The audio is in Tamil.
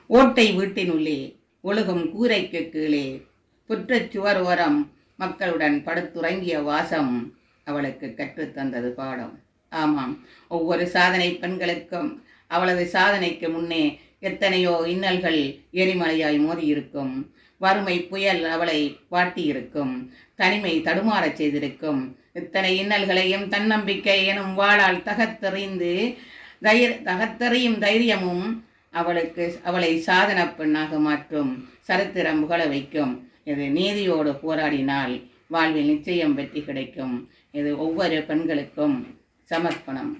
ஓட்டை வீட்டினுள்ளே ஒழுகும் கூரைக்கு கீழே புற்றச் சுவர் ஓரம் மக்களுடன் படுத்துறங்கிய வாசம் அவளுக்கு கற்றுத்தந்தது பாடம். ஆமாம், ஒவ்வொரு சாதனை பெண்களுக்கும் அவளது சாதனைக்கு முன்னே எத்தனையோ இன்னல்கள் எரிமலையாய் மோதியிருக்கும். வறுமை புயல் அவளை வாட்டியிருக்கும். தனிமை தடுமாறச் செய்திருக்கும். இத்தனை இன்னல்களையும் தன்னம்பிக்கை எனும் வாளால் தகத்தெறியும் தைரியமும் அவளை சாதன பெண்ணாக மாற்றும். சரித்திரம் புகழ வைக்கும். இது நீதியோடு போராடினால் வாழ்வில் நிச்சயம் வெற்றி கிடைக்கும். இது ஒவ்வொரு பெண்களுக்கும் சமர்ப்பணம்.